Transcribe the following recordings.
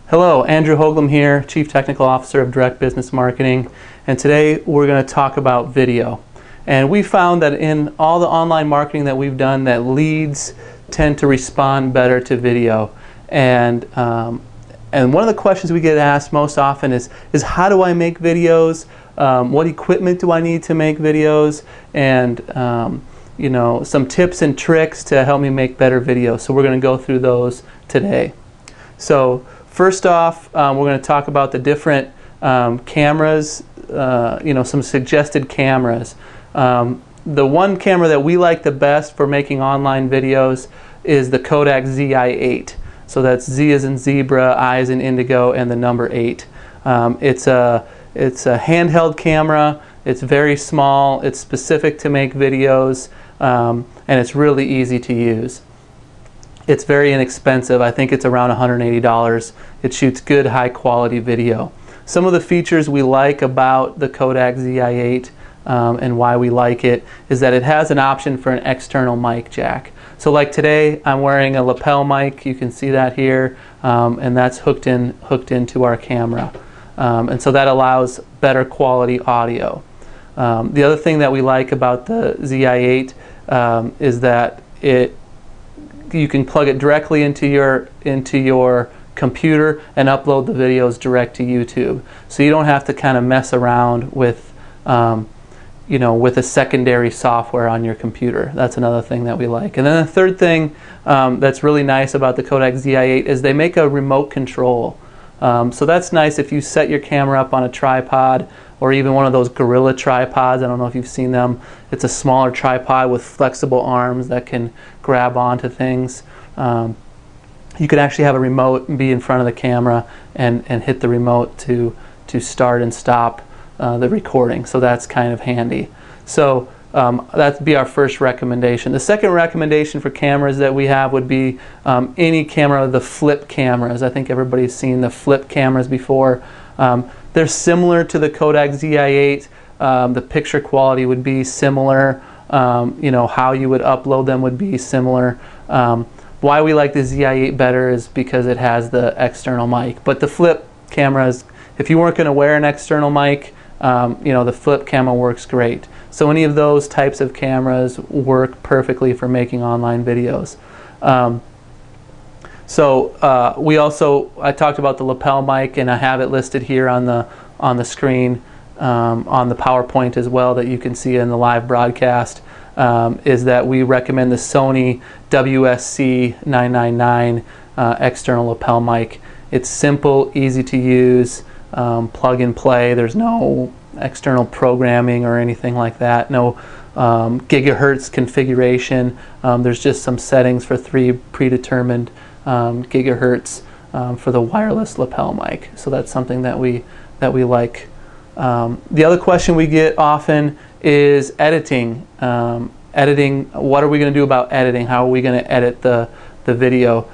Hello, Andrew Houglum here, Chief Technical Officer of Direct Business Marketing, and today we're going to talk about video. And we found that in all the online marketing that we've done, that leads tend to respond better to video. And one of the questions we get asked most often is how do I make videos? What equipment do I need to make videos? And you know, some tips and tricks to help me make better videos. So we're going to go through those today. So first off, we're going to talk about the different cameras, you know, some suggested cameras. The one camera that we like the best for making online videos is the Kodak Z8. So that's Z as in zebra, I as in indigo, and the number 8. It's a handheld camera. It's very small. It's specific to make videos, and it's really easy to use. It's very inexpensive. I think it's around $180. It shoots good high quality video. Some of the features we like about the Kodak Z8 and why we like it is that it has an option for an external mic jack. So like today I'm wearing a lapel mic, you can see that here, and that's hooked into our camera. And so that allows better quality audio. The other thing that we like about the Z8 is that you can plug it directly into your computer and upload the videos direct to YouTube. So you don't have to kind of mess around with you know, with a secondary software on your computer. That's another thing that we like. And then the third thing that's really nice about the Kodak Z8 is they make a remote control. So that's nice if you set your camera up on a tripod or even one of those Gorilla tripods. I don't know if you've seen them. It's a smaller tripod with flexible arms that can grab onto things. You could actually have a remote and be in front of the camera and hit the remote to start and stop the recording. So that's kind of handy. So that'd be our first recommendation. The second recommendation for cameras that we have would be any camera, the flip cameras. I think everybody's seen the flip cameras before. They're similar to the Kodak Z8. The picture quality would be similar. You know, how you would upload them would be similar. Why we like the Z8 better is because it has the external mic. But the flip cameras, if you weren't going to wear an external mic, you know, the flip camera works great. So any of those types of cameras work perfectly for making online videos. I talked about the lapel mic, and I have it listed here on the screen on the PowerPoint as well that you can see in the live broadcast. Is that we recommend the Sony WSC999 external lapel mic. It's simple, easy to use, plug and play. There's no external programming or anything like that. No gigahertz configuration. There's just some settings for 3 predetermined gigahertz for the wireless lapel mic. So that's something that we like. The other question we get often is editing. Editing. What are we going to do about editing? How are we going to edit the video?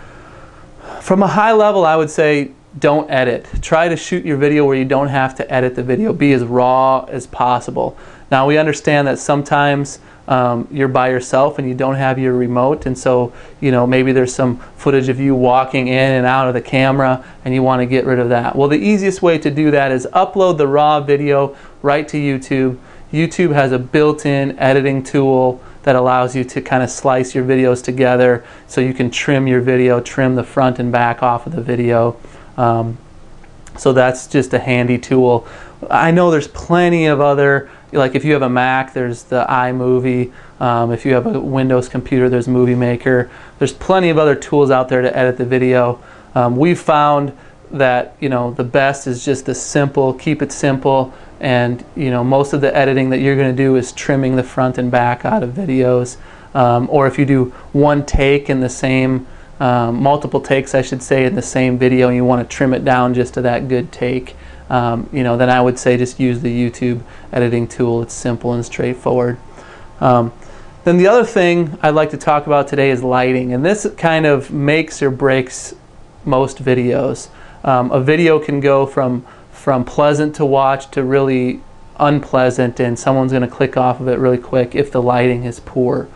From a high level, I would say don't edit. Try to shoot your video where you don't have to edit the video. Be as raw as possible. Now we understand that sometimes you're by yourself and you don't have your remote, and so you know, maybe there's some footage of you walking in and out of the camera and you want to get rid of that. Well, the easiest way to do that is upload the raw video right to YouTube. YouTube has a built-in editing tool that allows you to kind of slice your videos together so you can trim your video, trim the front and back off of the video. So that's just a handy tool. I know there's plenty of other, like if you have a Mac, there's the iMovie. If you have a Windows computer, there's Movie Maker. There's plenty of other tools out there to edit the video. We've found that, you know, the best is just the simple, keep it simple, and you know, most of the editing that you're going to do is trimming the front and back out of videos. Or if you do one take in the same multiple takes, I should say, in the same video, and you want to trim it down just to that good take, you know, then I would say just use the YouTube editing tool. It's simple and straightforward. Then the other thing I'd like to talk about today is lighting, and this kind of makes or breaks most videos. A video can go from pleasant to watch to really unpleasant, and someone's going to click off of it really quick if the lighting is poor.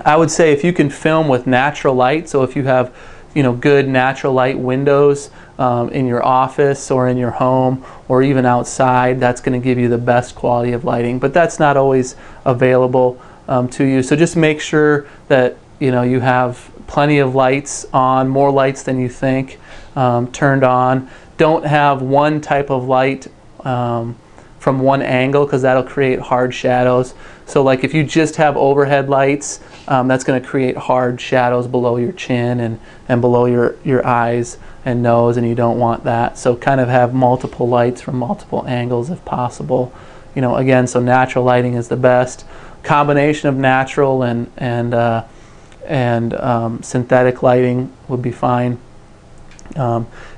I would say if you can film with natural light, so if you have good natural light windows in your office or in your home or even outside. That's going to give you the best quality of lighting, but that's not always available to you. So just make sure that you have plenty of lights on, more lights than you think, turned on. Don't have one type of light from one angle, because that'll create hard shadows. So like if you just have overhead lights, that's going to create hard shadows below your chin and below your eyes and nose, and you don't want that. So kind of have multiple lights from multiple angles if possible. Again, so natural lighting is the best. Combination of natural and synthetic lighting would be fine.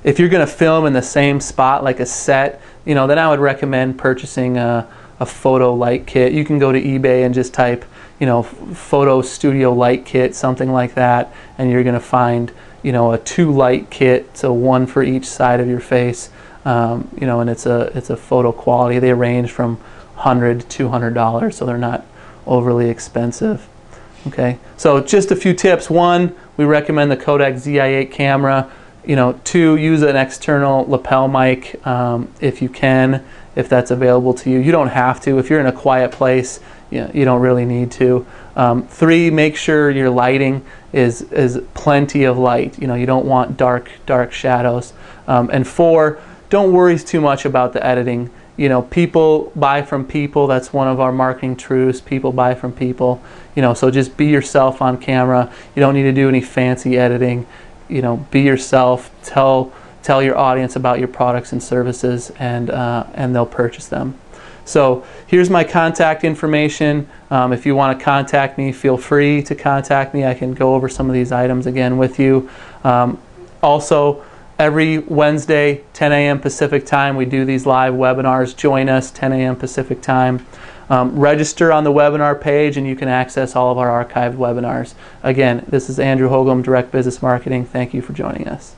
If you're going to film in the same spot, like a set, then I would recommend purchasing a photo light kit. You can go to eBay and just type, photo studio light kit, something like that, and you're going to find, a 2 light kit, so 1 for each side of your face, and it's a photo quality. They range from $100 to $200, so they're not overly expensive. Okay, so just a few tips. 1, we recommend the Kodak Z8 camera. 2, use an external lapel mic if you can, if that's available to you. You don't have to. If you're in a quiet place, you don't really need to. 3, make sure your lighting is plenty of light. You don't want dark shadows. And 4, don't worry too much about the editing. People buy from people. That's one of our marketing truths. People buy from people. So just be yourself on camera. You don't need to do any fancy editing. Be yourself. Tell your audience about your products and services, and they'll purchase them. So here's my contact information. If you want to contact me, feel free to contact me. I can go over some of these items again with you. Also, every Wednesday, 10 a.m. Pacific time, we do these live webinars. Join us, 10 a.m. Pacific time. Register on the webinar page and you can access all of our archived webinars. Again, this is Andrew Houglum, Direct Business Marketing. Thank you for joining us.